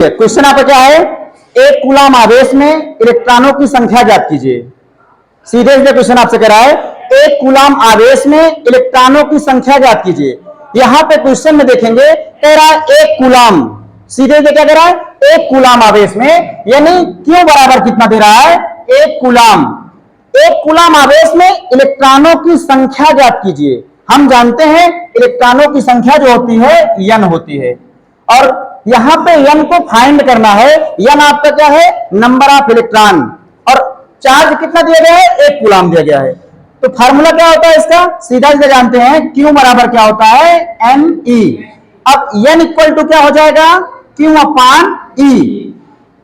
Question आपका क्या है, एक कूलाम आवेश में इलेक्ट्रॉनों की संख्या ज्ञात कीजिए। सीधे सीधे क्वेश्चन आपसे कह रहा है, एक कूलाम आवेश में इलेक्ट्रॉनों की संख्या ज्ञात कीजिए। यहां पे क्वेश्चन में देखेंगे कह रहा है एक कूलाम, सीधे सीधे क्या कह रहा है, एक कूलाम आवेश में, यानी क्यों बराबर कितना दे रहा है, एक कूलाम। एक कूलाम आवेश में इलेक्ट्रॉनों की संख्या ज्ञात कीजिए। हम जानते हैं इलेक्ट्रॉनों की संख्या जो होती है n होती है, और यहां पे n को फाइंड करना है। n आपका क्या है, नंबर ऑफ इलेक्ट्रॉन, और चार्ज कितना दिया गया है, एक कूलाम दिया गया है। तो फार्मूला क्या होता है इसका, सीधा सीधा जानते हैं, Q बराबर क्या होता है, Ne। अब n इक्वल टू क्या हो जाएगा, Q अपान E।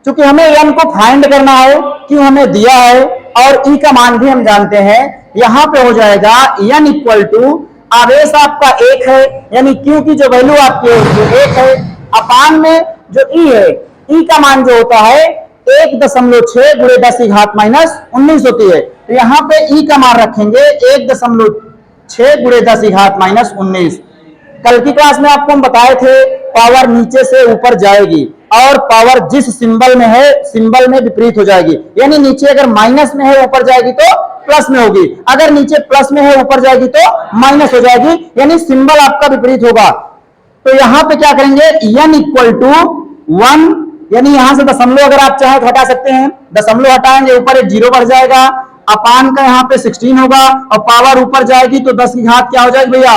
चूंकि हमें n को फाइंड करना है, Q हमें दिया है, और E का मान भी हम जानते हैं। यहां पे हो जाएगा n इक्वल टू, आवेश आपका एक है, यानी Q की जो वैल्यू आपकी एक है, अपान में जो E है, E का मान जो होता है 1.6 गुणे 10 की घात माइनस 19 होती है। तो यहां पे E का मान रखेंगे 1.6 गुणे 10 की घात माइनस 19। कल की क्लास में आपको हम बताए थे पावर नीचे से ऊपर जाएगी, और पावर जिस सिंबल में है सिंबल में विपरीत हो जाएगी। यानी नीचे अगर माइनस में है ऊपर जाएगी तो प्लस में होगी, अगर नीचे प्लस में है ऊपर जाएगी तो माइनस हो जाएगी, यानी सिंबल आपका विपरीत होगा। तो यहां पे क्या करेंगे, n इक्वल टू 1, यानी यहां से दशमलव अगर आप चाहें तो हटा सकते हैं, दशमलव हटाएंगे ऊपर एक जीरो बढ़ जाएगा, अपान का यहां पे 16 होगा, और पावर ऊपर जाएगी तो 10 की घात क्या हो जाएगी भैया,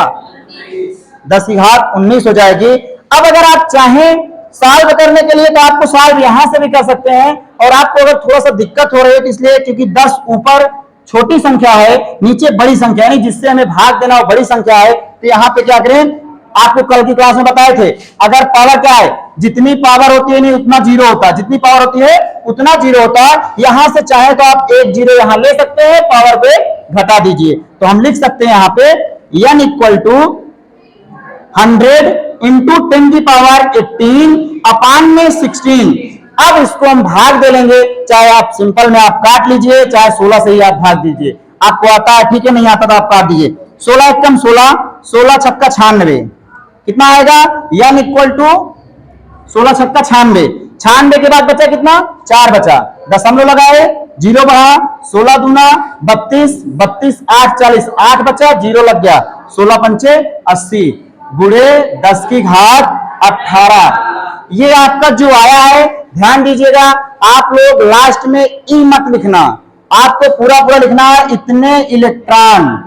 10 की घात 19 हो जाएगी। अब अगर आप चाहें सॉल्व करने के लिए तो आपको सॉल्व यहां से भी कर सकते हैं, और आपको अगर थोड़ा सा दिक्कत हो रही है तो इसलिए क्योंकि 10 ऊपर छोटी संख्या है, नीचे बड़ी संख्या है, जिससे हमें भाग देना हो बड़ी संख्या है, तो यहां पे क्या करें, आपको कल की क्लास में बताए थे, अगर पावर क्या है, जितनी पावर होती है नहीं उतना जीरो होता है, जितनी पावर होती है उतना जीरो होता है। यहां से चाहे तो आप एक जीरो यहां ले सकते हैं, पावर पे घटा दीजिए, तो हम लिख सकते हैं यहां पे n इक्वल टू 100 इंटू 10 की पावर 18 अपान में 16। अब इसको हम भाग दे लेंगे, चाहे आप सिंपल में आप काट लीजिए, चाहे 16 से ही आप भाग दीजिए, आपको आता है ठीक है, नहीं आता तो आप काट दीजिए। 16 एकम 16, 16 छक्का 96, कितना आएगा, n इक्वल टू 16 छक्का 96, 96 के बाद बचा कितना, 4 बचा, दशमलव लगाए, जीरो बढ़ा, 16 दूना 32, 32 8 40, 8 बचा, जीरो लग गया, 16 पंचे 80 गुणे 10 की घात 18। ये आपका जो आया है, ध्यान दीजिएगा, आप लोग लास्ट में ई मत लिखना, आपको पूरा पूरा लिखना है, इतने इलेक्ट्रॉन,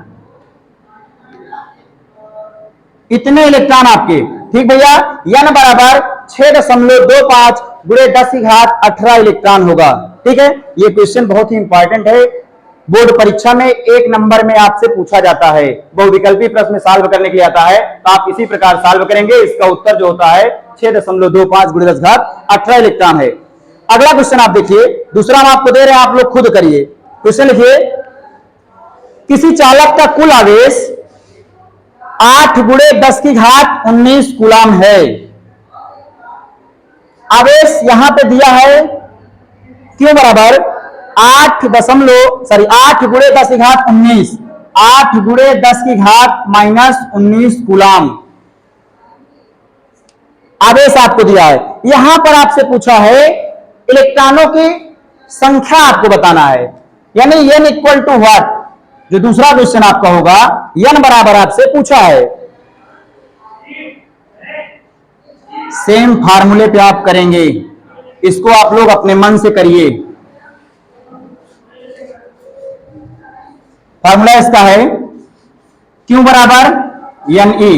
इतने इलेक्ट्रॉन आपके, ठीक भैया। n बराबर 6.25 गुणे 10 की घात 18 इलेक्ट्रॉन होगा, ठीक है। ये क्वेश्चन बहुत ही इंपॉर्टेंट है, बोर्ड परीक्षा में 1 नंबर में आपसे पूछा जाता है, बहुविकल्पी प्रश्न साल्व करने के लिए आता है, तो आप इसी प्रकार साल्व करेंगे। इसका उत्तर जो होता है 6.25 गुणे 10 घात 18 इलेक्ट्रॉन है। अगला क्वेश्चन आप देखिए, दूसरा हम आपको दे रहे हैं, आप लोग खुद करिए। क्वेश्चन लिखिए, किसी चालक का कुल आवेश 8 गुणे 10 की घात 19 कूलाम है। आवेश यहां पे दिया है क्यों बराबर 8 गुणे 10 की घात 19, 8 गुणे 10 की घात माइनस 19 कूलाम आवेश आपको दिया है। यहां पर आपसे पूछा है इलेक्ट्रॉनों की संख्या आपको बताना है, यानी n इक्वल टू व्हाट, जो दूसरा क्वेश्चन आपका होगा, n बराबर आपसे पूछा है। सेम फार्मूले पे आप करेंगे, इसको आप लोग अपने मन से करिए। फार्मूला इसका है Q बराबर Ne।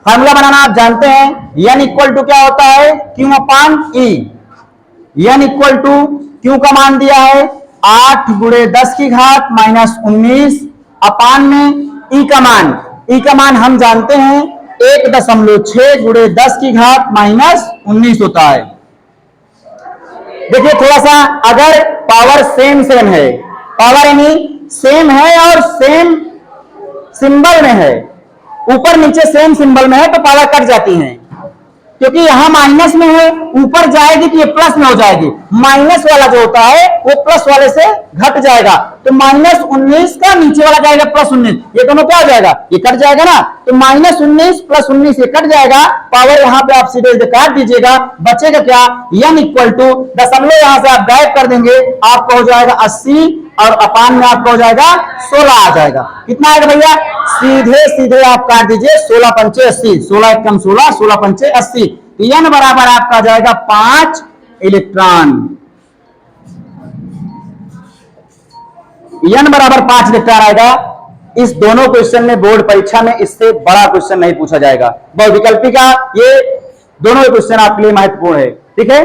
फार्मूला बनाना आप जानते हैं, n इक्वल टू क्या होता है, Q upon E। n equal to Q का मान दिया है 8 गुणे 10 की घात माइनस 19 अपान में E का मान हम जानते हैं 1.6 गुणे 10 की घात माइनस 19 होता है। देखिए थोड़ा सा, अगर पावर सेम है, पावर यानी सेम है और सेम सिंबल में है, ऊपर नीचे सेम सिंबल में है तो पावर कट जाती है। क्योंकि यहां माइनस में है, ऊपर जाएगी तो ये प्लस में हो जाएगी, माइनस वाला जो होता है वो प्लस वाले से घट जाएगा, तो -19 का नीचे वाला जाएगा +19, ये दोनों क्या हो जाएगा, ये कट जाएगा ना, तो -19 + 19 ये कट जाएगा, पावर यहां पे आप सीधे काट दीजिएगा, बचेगा क्या, n = दशमलव यहां से आप गायब कर देंगे, आपका हो जाएगा 80 और अपान में आपका हो जाएगा 16 आ जाएगा। कितना आएगा भैया, सीधे सीधे आप काट दीजिए, 16 पंचे 80, 16 एकम 16, 16 पंचे 80, n बराबर आपका आ जाएगा 5 इलेक्ट्रॉन, n बराबर 5 इलेक्ट्रॉन आएगा। इस दोनों क्वेश्चन में बोर्ड परीक्षा में इससे बड़ा क्वेश्चन नहीं पूछा जाएगा, बहुविकल्पी का ये दोनों क्वेश्चन आपके लिए महत्वपूर्ण है, ठीक है।